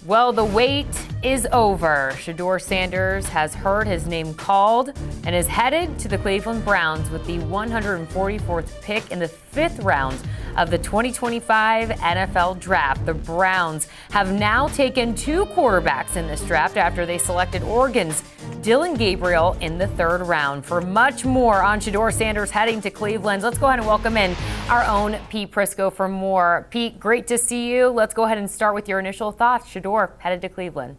Well, the wait is over. Shedeur Sanders has heard his name called and is headed to the Cleveland Browns with the 144th pick in the 5th round of the 2025 NFL Draft. The Browns have now taken 2 quarterbacks in this draft after they selected Oregon's Dillon Gabriel in the 3rd round. For much more on Shedeur Sanders heading to Cleveland, let's go ahead and welcome in our own Pete Prisco for more. Pete, great to see you. Let's go ahead and start with your initial thoughts. Shedeur headed to Cleveland.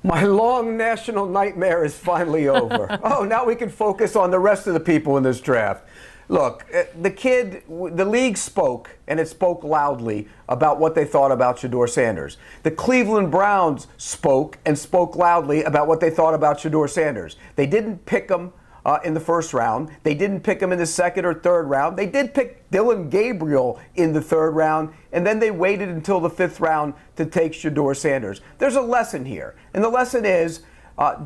My long national nightmare is finally over. Oh, now we can focus on the rest of the people in this draft. Look, the league spoke, and it spoke loudly about what they thought about Shedeur Sanders. The Cleveland Browns spoke and spoke loudly about what they thought about Shedeur Sanders. They didn't pick him in the 1st round. They didn't pick him in the 2nd or 3rd round. They did pick Dillon Gabriel in the 3rd round, and then they waited until the 5th round to take Shedeur Sanders. There's a lesson here, and the lesson is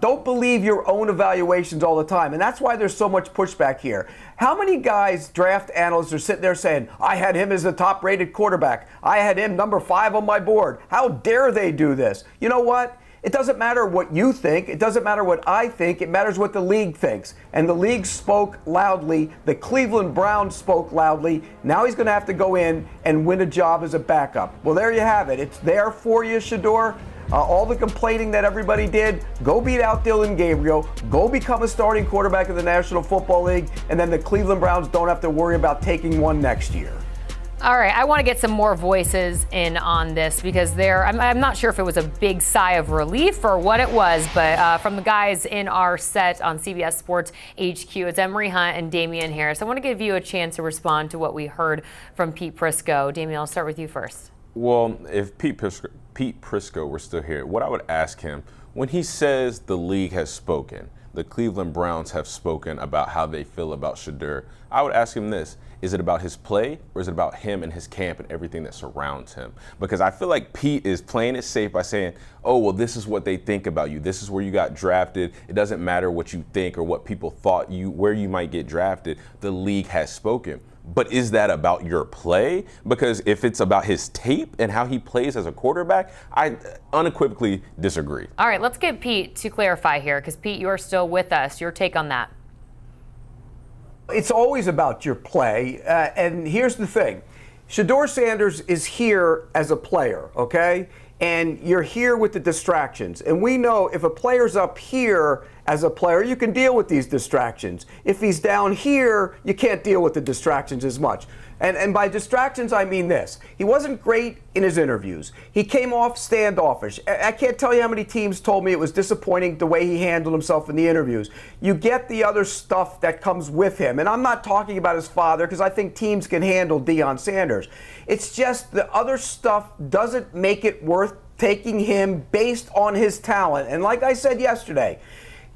don't believe your own evaluations all the time, and that's why there's so much pushback here. How many guys, draft analysts, are sitting there saying, I had him as the top-rated quarterback. I had him number 5 on my board. How dare they do this? You know what? It doesn't matter what you think. It doesn't matter what I think. It matters what the league thinks. And the league spoke loudly. The Cleveland Browns spoke loudly. Now he's going to have to go in and win a job as a backup. Well, there you have it. It's there for you, Shedeur. All the complaining that everybody did, go beat out Dillon Gabriel, go become a starting quarterback in the National Football League, and then the Cleveland Browns don't have to worry about taking one next year. All right, I want to get some more voices in on this because I'm not sure if it was a big sigh of relief or what it was, but from the guys in our set on CBS Sports HQ, it's Emory Hunt and Damien here. So I want to give you a chance to respond to what we heard from Pete Prisco. Damien, I'll start with you first. Well, if Pete Prisco were still here, what I would ask him, when he says the league has spoken, the Cleveland Browns have spoken about how they feel about Shedeur, I would ask him this. Is it about his play, or is it about him and his camp and everything that surrounds him? Because I feel like Pete is playing it safe by saying, oh, well, this is what they think about you. This is where you got drafted. It doesn't matter what you think or what people thought where you might get drafted. The league has spoken. But is that about your play? Because if it's about his tape and how he plays as a quarterback, I unequivocally disagree. All right, let's get Pete to clarify here, because Pete, you are still with us. Your take on that. It's always about your play, and here's the thing. Shedeur Sanders is here as a player, okay? And you're here with the distractions. And we know if a player's up here as a player, you can deal with these distractions. If he's down here, you can't deal with the distractions as much. And by distractions, I mean this. He wasn't great in his interviews. He came off standoffish. I can't tell you how many teams told me it was disappointing the way he handled himself in the interviews. You get the other stuff that comes with him. And I'm not talking about his father, because I think teams can handle Deion Sanders. It's just the other stuff doesn't make it worth taking him based on his talent. And like I said yesterday,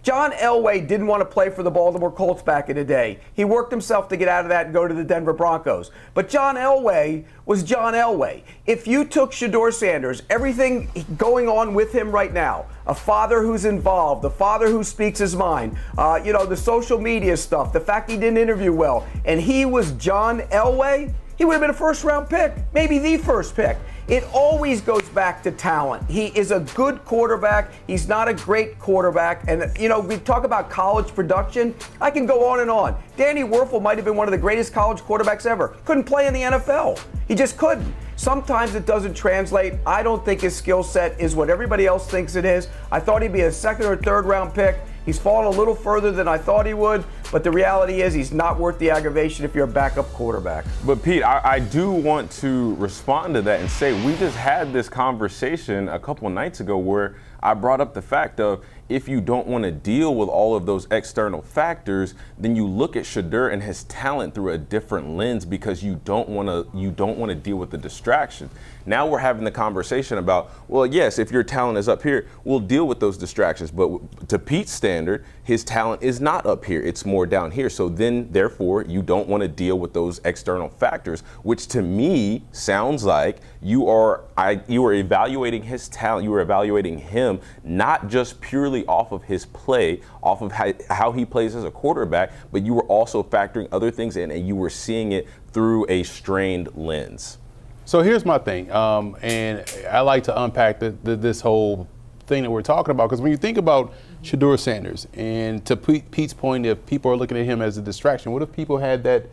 John Elway didn't want to play for the Baltimore Colts back in the day. He worked himself to get out of that and go to the Denver Broncos. But John Elway was John Elway. If you took Shedeur Sanders, everything going on with him right now, a father who's involved, a father who speaks his mind, the social media stuff, the fact he didn't interview well, and he was John Elway, he would have been a 1st-round pick, maybe the 1st pick. It always goes back to talent. He is a good quarterback. He's not a great quarterback. And, we talk about college production. I can go on and on. Danny Werfel might have been one of the greatest college quarterbacks ever. Couldn't play in the NFL. He just couldn't. Sometimes it doesn't translate. I don't think his skill set is what everybody else thinks it is. I thought he'd be a 2nd or 3rd round pick. He's fallen a little further than I thought he would, but the reality is he's not worth the aggravation if you're a backup quarterback. But Pete, I do want to respond to that and say we just had this conversation a couple nights ago where I brought up the fact of if you don't want to deal with all of those external factors, then you look at Shedeur and his talent through a different lens because you don't want to deal with the distraction. Now we're having the conversation about, well, yes, if your talent is up here, we'll deal with those distractions. But to Pete's standard, his talent is not up here. It's more down here. So then, therefore, you don't want to deal with those external factors, which to me sounds like you are evaluating his talent. You are evaluating him not just purely off of his play, off of how he plays as a quarterback, but you were also factoring other things in, and you were seeing it through a strained lens. So here's my thing, and I like to unpack this whole thing that we're talking about, because when you think about Shedeur Sanders, and to Pete's point, if people are looking at him as a distraction, what if people had that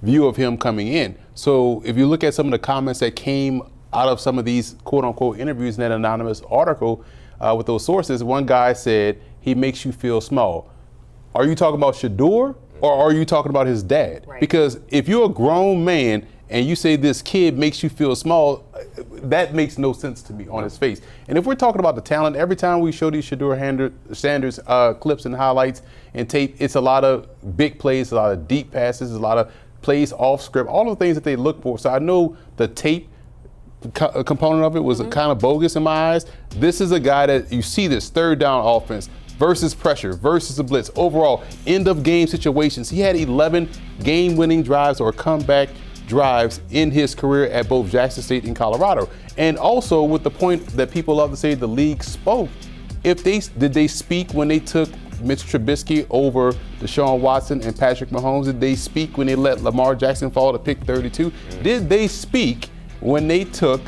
view of him coming in? So if you look at some of the comments that came out of some of these quote-unquote interviews in that anonymous article with those sources, one guy said, he makes you feel small. Are you talking about Shedeur, or are you talking about his dad? Right. Because if you're a grown man and you say this kid makes you feel small, that makes no sense to me on his face. And if we're talking about the talent, every time we show these Shedeur Sanders clips and highlights and tape, it's a lot of big plays, a lot of deep passes, a lot of plays off script, all the things that they look for. So I know the tape component of it was kind of bogus in my eyes. This is a guy that you see this third down offense versus pressure, versus a blitz, overall end of game situations. He had 11 game-winning drives or comeback drives in his career at both Jackson State and Colorado. And also with the point that people love to say the league spoke, did they speak when they took Mitch Trubisky over Deshaun Watson and Patrick Mahomes? Did they speak when they let Lamar Jackson fall to pick 32? Did they speak when they took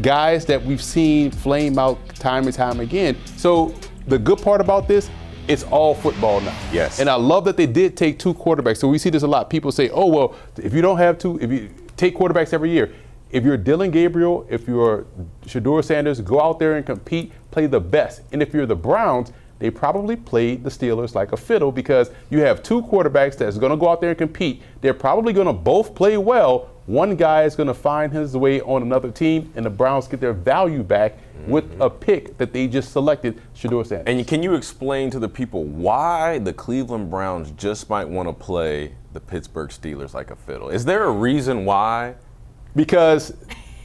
guys that we've seen flame out time and time again? So the good part about this, it's all football now. Yes. And I love that they did take two quarterbacks. So we see this a lot. People say, oh, well, if you don't have two, if you take quarterbacks every year, if you're Dylan Gabriel, if you're Shedeur Sanders, go out there and compete, play the best. And if you're the Browns, they probably played the Steelers like a fiddle, because you have two quarterbacks that's going to go out there and compete. They're probably going to both play well. One guy is going to find his way on another team, and the Browns get their value back with a pick that they just selected, Shedeur Sanders. And can you explain to the people why the Cleveland Browns just might want to play the Pittsburgh Steelers like a fiddle? Is there a reason why? Because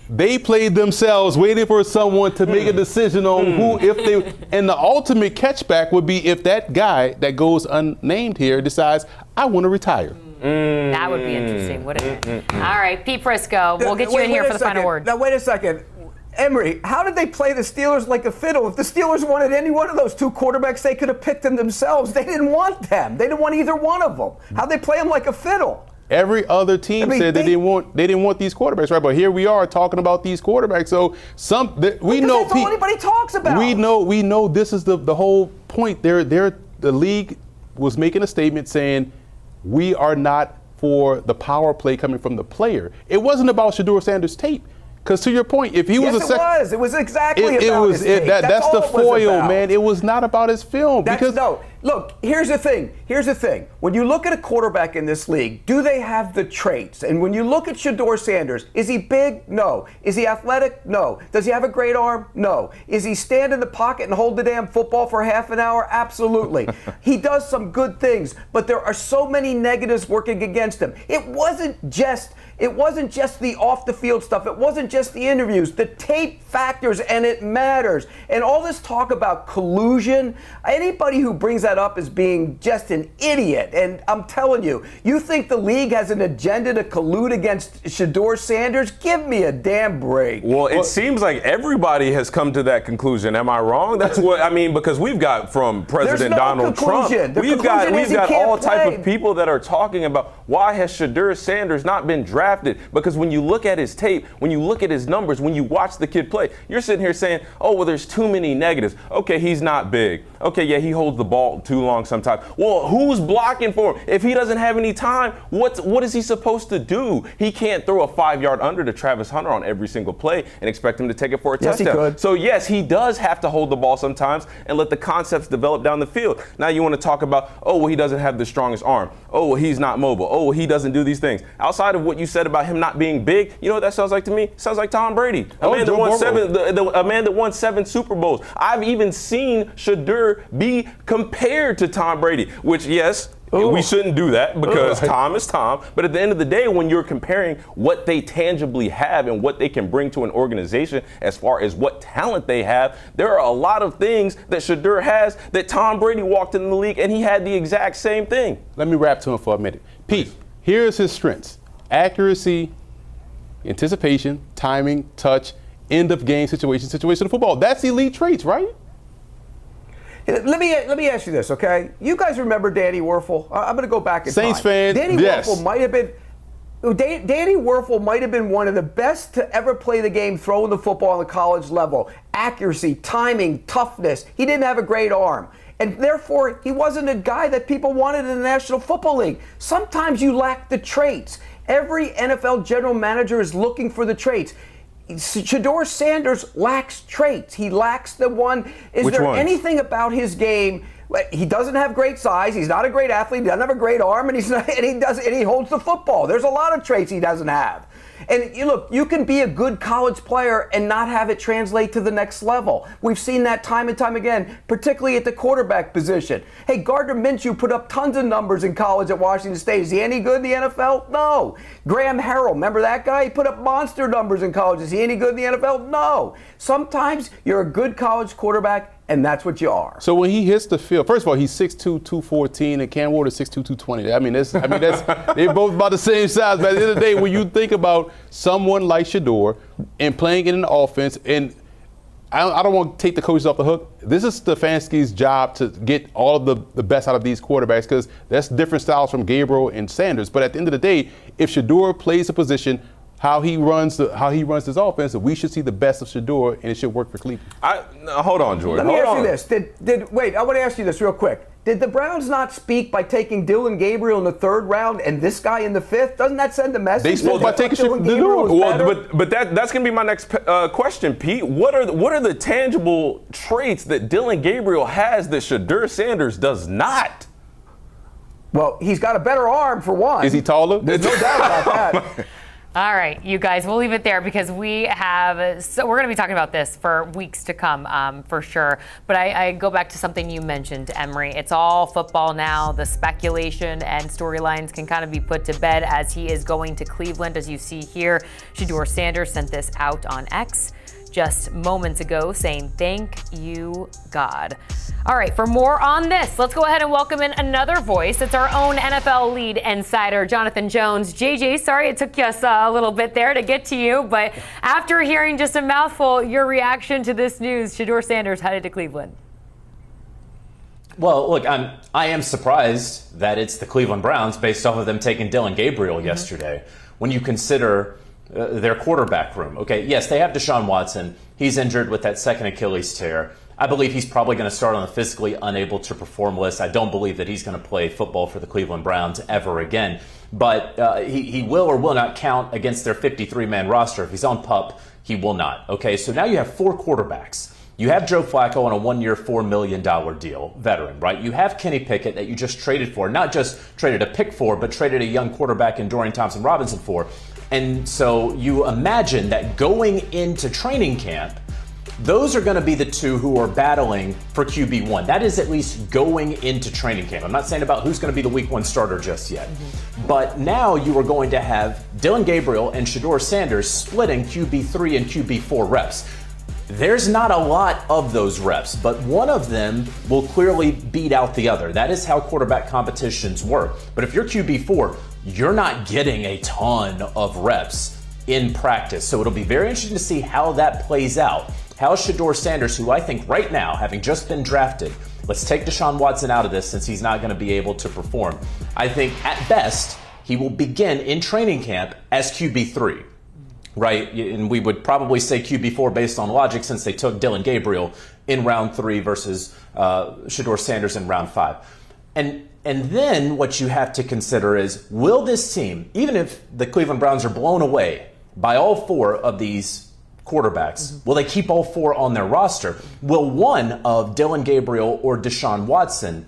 they played themselves waiting for someone to make a decision on who, if they, and the ultimate catchback would be if that guy that goes unnamed here decides, I want to retire. That would be interesting, wouldn't it? All right, Pete Prisco, we'll get you in here for the final word. Now, wait a second. Emory, how did they play the Steelers like a fiddle? If the Steelers wanted any one of those two quarterbacks, they could have picked them themselves. They didn't want them. They didn't want either one of them. How'd they play them like a fiddle? Every other team said they didn't want these quarterbacks, right? But here we are talking about these quarterbacks. So we know that's all anybody talks about. We know this is the whole point. The league was making a statement saying we are not for the power play coming from the player. It wasn't about Shedeur Sanders' tape. Because to your point, if he was it was exactly about his tape. That's the foil, man. It was not about his film. Look, here's the thing. When you look at a quarterback in this league, do they have the traits? And when you look at Shedeur Sanders, is he big? No. Is he athletic? No. Does he have a great arm? No. Is he stand in the pocket and hold the damn football for half an hour? Absolutely. He does some good things, but there are so many negatives working against him. It wasn't just the off the field stuff. It wasn't just the interviews. The tape factors, and it matters. And all this talk about collusion, anybody who brings that up is being just an idiot. And I'm telling you, you think the league has an agenda to collude against Shedeur Sanders? Give me a damn break. Well, it seems like everybody has come to that conclusion. Am I wrong? That's what I mean, because we've got from President Donald Trump. We've got all type of people that are talking about why has Shedeur Sanders not been drafted? Because when you look at his tape, when you look at his numbers, when you watch the kid play, you're sitting here saying, oh, well, there's too many negatives. Okay, he's not big. Okay, yeah, he holds the ball too long sometimes. Well, who's blocking for him? If he doesn't have any time, what is he supposed to do? He can't throw a 5-yard under to Travis Hunter on every single play and expect him to take it for a touchdown. He could. So, yes, he does have to hold the ball sometimes and let the concepts develop down the field. Now you want to talk about, oh, well, he doesn't have the strongest arm. Oh, well, he's not mobile. Oh, well, he doesn't do these things. Outside of what you said about him not being big, you know what that sounds like to me? It sounds like Tom Brady, a man that won 7 Super Bowls. I've even seen Shedeur be compared to Tom Brady, which, yes, we shouldn't do that because Tom is Tom. But at the end of the day, when you're comparing what they tangibly have and what they can bring to an organization as far as what talent they have, there are a lot of things that Shedeur has that Tom Brady walked in the league and he had the exact same thing. Let me rap to him for a minute. Pete, here's his strengths: accuracy, anticipation, timing, touch, end of game situation of football. That's elite traits, right? Let me ask you this, okay? You guys remember Danny Werfel? I'm going to go back in Saints time. fan, Danny yes. Werfel might have been. Danny Werfel might have been one of the best to ever play the game throwing the football on the college level. Accuracy, timing, toughness. He didn't have a great arm. And therefore, he wasn't a guy that people wanted in the National Football League. Sometimes you lack the traits. Every NFL general manager is looking for the traits. Shedeur Sanders lacks traits. He lacks the one. Is Which there ones? anything about his game? He doesn't have great size. He's not a great athlete. He doesn't have a great arm, and he holds the football. There's a lot of traits he doesn't have. And you can be a good college player and not have it translate to the next level. We've seen that time and time again, particularly at the quarterback position. Hey, Gardner Minshew put up tons of numbers in college at Washington State. Is he any good in the NFL? No. Graham Harrell, remember that guy? He put up monster numbers in college. Is he any good in the NFL? No. Sometimes you're a good college quarterback, and that's what you are. So when he hits the field, first of all, he's 6'2", 214, and Cam Ward is 6'2", 220. I mean, that's they're both about the same size. But at the end of the day, when you think about someone like Shedeur and playing in an offense, and I don't want to take the coaches off the hook. This is Stefanski's job to get all of the best out of these quarterbacks, because that's different styles from Gabriel and Sanders. But at the end of the day, if Shedeur plays a position, how he runs his offense, we should see the best of Shedeur, and it should work for Cleveland. Hold on, Jordan. Let me ask you this. Wait, I want to ask you this real quick. Did the Browns not speak by taking Dillon Gabriel in the 3rd round and this guy in the 5th? Doesn't that send a message? They spoke by taking Shedeur. Well, but that's going to be my next question, Pete. What are the tangible traits that Dillon Gabriel has that Shedeur Sanders does not? Well, he's got a better arm, for one. Is he taller? There's no doubt about that. All right, you guys, we'll leave it there because we're going to be talking about this for weeks to come, for sure. But I go back to something you mentioned, Emory. It's all football now. The speculation and storylines can kind of be put to bed as he is going to Cleveland. As you see here, Shedeur Sanders sent this out on X just moments ago saying, "Thank you, God." All right, for more on this, let's go ahead and welcome in another voice. It's our own NFL lead insider, Jonathan Jones. JJ, sorry it took us a little bit there to get to you, but after hearing just a mouthful, your reaction to this news, Shedeur Sanders headed to Cleveland. Well, look, I am surprised that it's the Cleveland Browns based off of them taking Dillon Gabriel yesterday. When you consider their quarterback room. Okay, yes, they have Deshaun Watson. He's injured with that second Achilles tear. I believe he's probably going to start on the physically unable to perform list. I don't believe that he's going to play football for the Cleveland Browns ever again. But he will or will not count against their 53-man roster. If he's on PUP, he will not. Okay, so now you have 4 quarterbacks. You have Joe Flacco on a 1-year, $4 million deal, veteran, right? You have Kenny Pickett that you just traded for, not just traded a pick for, but traded a young quarterback in Dorian Thompson-Robinson for. And so you imagine that going into training camp, those are going to be the 2 who are battling for QB1. That is at least going into training camp. I'm not saying about who's going to be the week 1 starter just yet. But now you are going to have Dillon Gabriel and Shedeur Sanders splitting QB3 and QB4 reps. There's not a lot of those reps, but one of them will clearly beat out the other. That is how quarterback competitions work. But if you're QB4, you're not getting a ton of reps in practice. So it'll be very interesting to see how that plays out. How Shedeur Sanders, who I think right now, having just been drafted, let's take Deshaun Watson out of this since he's not going to be able to perform. I think at best, he will begin in training camp as QB3. Right, and we would probably say QB4 based on logic since they took Dillon Gabriel in round 3 versus Shedeur Sanders in round 5. And then what you have to consider is, will this team, even if the Cleveland Browns are blown away by all 4 of these quarterbacks, will they keep all 4 on their roster? Will one of Dillon Gabriel or Deshaun Watson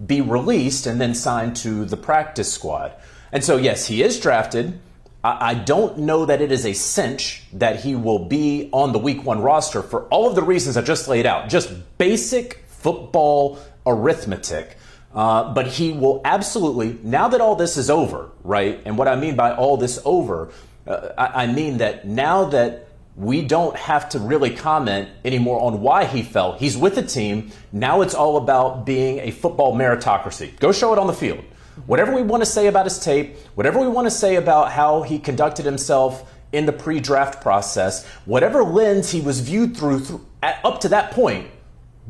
be released and then signed to the practice squad? And so, yes, he is drafted. I don't know that it is a cinch that he will be on the week 1 roster for all of the reasons I just laid out. Just basic football arithmetic. But he will absolutely, now that all this is over, right? And what I mean by all this over, I mean that now that we don't have to really comment anymore on why he fell. He's with the team. Now it's all about being a football meritocracy. Go show it on the field. Whatever we want to say about his tape, whatever we want to say about how he conducted himself in the pre-draft process, whatever lens he was viewed through up to that point,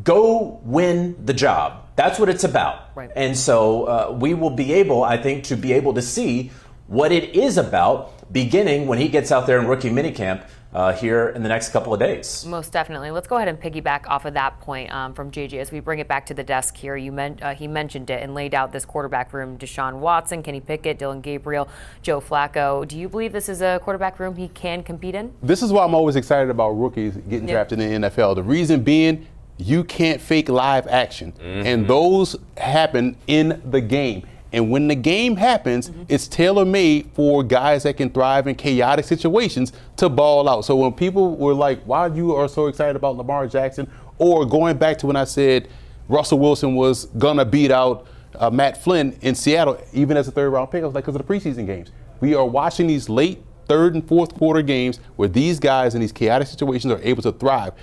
go win the job. That's what it's about. Right. And so we will be able, I think, to be able to see what it is about, beginning when he gets out there in rookie minicamp here in the next couple of days. Most definitely. Let's go ahead and piggyback off of that point from JJ as we bring it back to the desk here. He mentioned it and laid out this quarterback room: Deshaun Watson, Kenny Pickett, Dylan Gabriel, Joe Flacco. Do you believe this is a quarterback room he can compete in? This is why I'm always excited about rookies getting drafted in the NFL. The reason being, you can't fake live action, and those happen in the game. And when the game happens, it's tailor-made for guys that can thrive in chaotic situations to ball out. So when people were like, why you are so excited about Lamar Jackson, or going back to when I said Russell Wilson was going to beat out Matt Flynn in Seattle, even as a third-round pick, I was like, because of the preseason games. We are watching these late third and fourth quarter games where these guys in these chaotic situations are able to thrive.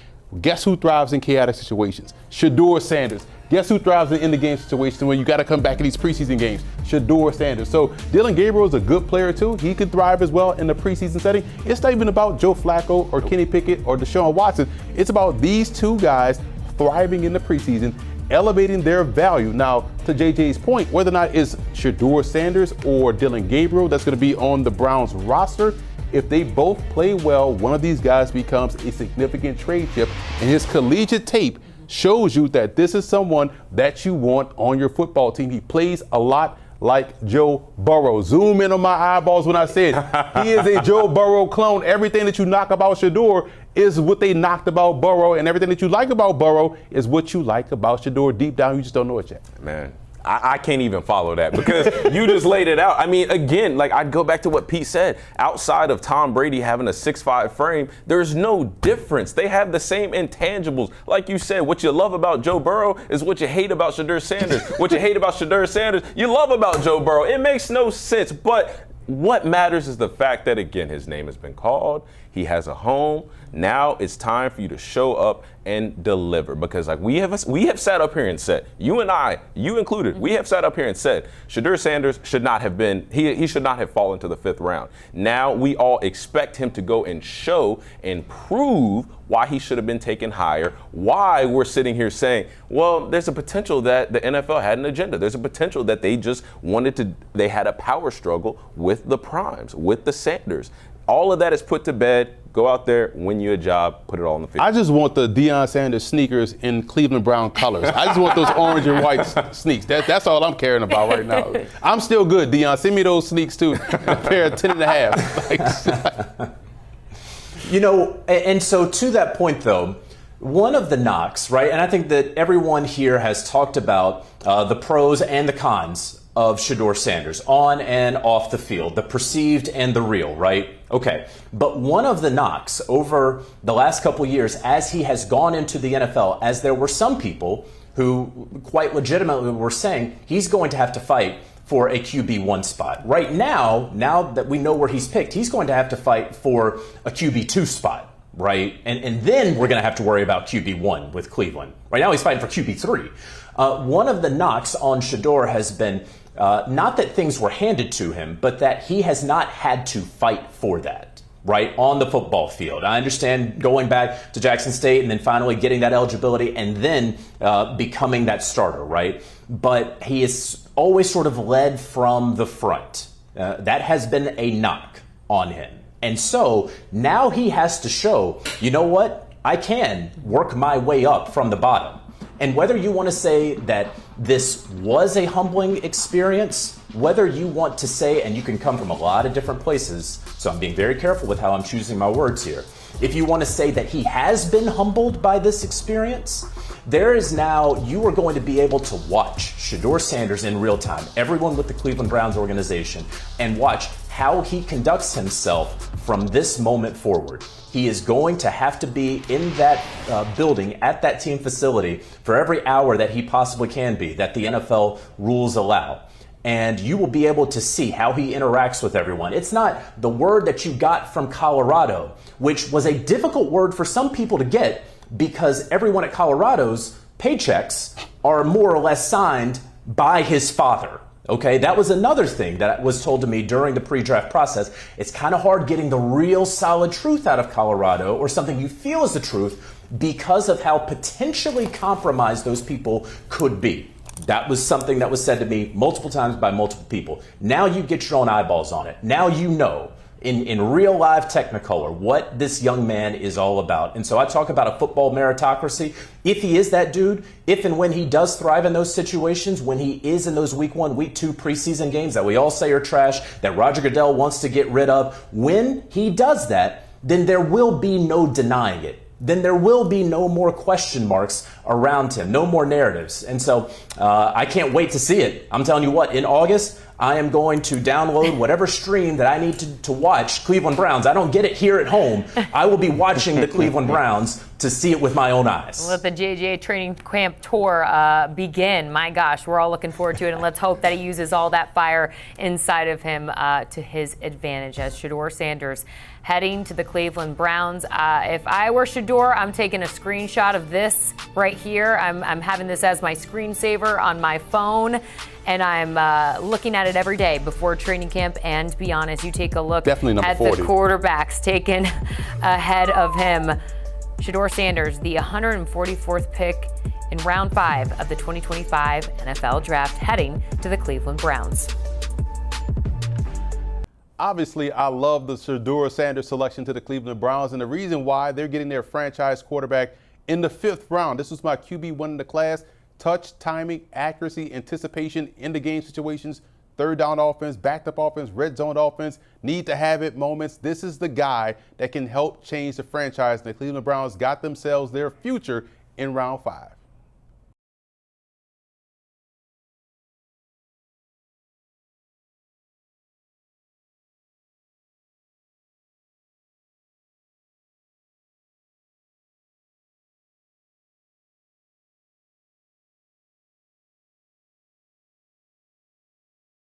Guess who thrives in chaotic situations? Shedeur Sanders. Guess who thrives in the game situations when you got to come back in these preseason games? Shedeur Sanders. So Dylan Gabriel is a good player too. He could thrive as well in the preseason setting. It's not even about Joe Flacco or Kenny Pickett or Deshaun Watson. It's about these two guys thriving in the preseason, elevating their value. Now, to JJ's point, whether or not it's Shedeur Sanders or Dylan Gabriel that's going to be on the Browns roster, if they both play well, one of these guys becomes a significant trade chip, and his collegiate tape shows you that this is someone that you want on your football team. He plays a lot like Joe Burrow. Zoom in on my eyeballs when I said he is a Joe Burrow clone. Everything that you knock about Shedeur is what they knocked about Burrow, and everything that you like about Burrow is what you like about Shedeur. Deep down, you just don't know it yet. Man, I can't even follow that because you just laid it out. I mean, again, like I'd go back to what Pete said. Outside of Tom Brady having a 6'5" frame, there's no difference. They have the same intangibles. Like you said, what you love about Joe Burrow is what you hate about Shedeur Sanders. What you hate about Shedeur Sanders, you love about Joe Burrow. It makes no sense. But what matters is the fact that, again, his name has been called. He has a home. Now it's time for you to show up and deliver, because like we have sat up here and said, you and I, you included, we have sat up here and said Shedeur Sanders should not have been, he should not have fallen to the 5th round. Now we all expect him to go and show and prove why he should have been taken higher, why we're sitting here saying, well, there's a potential that the NFL had an agenda. There's a potential that they just they had a power struggle with the primes, with the Sanders. All of that is put to bed. Go out there, win you a job, put it all on the field. I just want the Deion Sanders sneakers in Cleveland Brown colors. I just want those orange and white sneaks. That's all I'm caring about right now. I'm still good, Deion. Send me those sneaks too. A pair of 10 and a half. You know, and so to that point though, one of the knocks, right, and I think that everyone here has talked about the pros and the cons of Shedeur Sanders on and off the field, the perceived and the real, right? Okay, but one of the knocks over the last couple years as he has gone into the NFL, as there were some people who quite legitimately were saying he's going to have to fight for a QB1 spot. Right now that we know where he's picked, he's going to have to fight for a QB2 spot, right? And then we're going to have to worry about QB1 with Cleveland. Right now he's fighting for QB3. One of the knocks on Shedeur has been not that things were handed to him, but that he has not had to fight for that, right, on the football field. I understand going back to Jackson State and then finally getting that eligibility and then becoming that starter, right? But he is always sort of led from the front. That has been a knock on him. And so now he has to show, you know what, I can work my way up from the bottom. And whether you want to say that this was a humbling experience, whether you want to say, and you can come from a lot of different places, so I'm being very careful with how I'm choosing my words here. If you want to say that he has been humbled by this experience, there is now, you are going to be able to watch Shedeur Sanders in real time, everyone with the Cleveland Browns organization, and watch how he conducts himself from this moment forward. He is going to have to be in that building at that team facility for every hour that he possibly can be, that the NFL rules allow. And you will be able to see how he interacts with everyone. It's not the word that you got from Colorado, which was a difficult word for some people to get because everyone at Colorado's paychecks are more or less signed by his father. Okay, that was another thing that was told to me during the pre-draft process. It's kind of hard getting the real solid truth out of Colorado, or something you feel is the truth, because of how potentially compromised those people could be. That was something that was said to me multiple times by multiple people. Now you get your own eyeballs on it. Now you know in real live Technicolor what this young man is all about. And so I talk about a football meritocracy. If he is that dude, if and when he does thrive in those situations, when he is in those week 1, week 2 preseason games that we all say are trash, that Roger Goodell wants to get rid of, when he does that, then there will be no denying it. Then there will be no more question marks around him, no more narratives. And so I can't wait to see it. I'm telling you what, in August, I am going to download whatever stream that I need to watch Cleveland Browns. I don't get it here at home. I will be watching the Cleveland Browns to see it with my own eyes. Let the JJ training camp tour begin. My gosh, we're all looking forward to it, and let's hope that he uses all that fire inside of him to his advantage as Shedeur Sanders heading to the Cleveland Browns. If I were Shedeur, I'm taking a screenshot of this right here. I'm having this as my screensaver on my phone, and I'm looking at it every day before training camp and beyond as you take a look at the 40. quarterbacks taken ahead of him. Shedeur Sanders, the 144th pick in round 5 of the 2025 NFL Draft, heading to the Cleveland Browns. Obviously, I love the Shedeur Sanders selection to the Cleveland Browns, and the reason why they're getting their franchise quarterback in the 5th round. This was my QB1 in the class. Touch, timing, accuracy, anticipation, in the game situations, third down offense, backed up offense, red zone offense, need to have it moments. This is the guy that can help change the franchise. And the Cleveland Browns got themselves their future in round 5.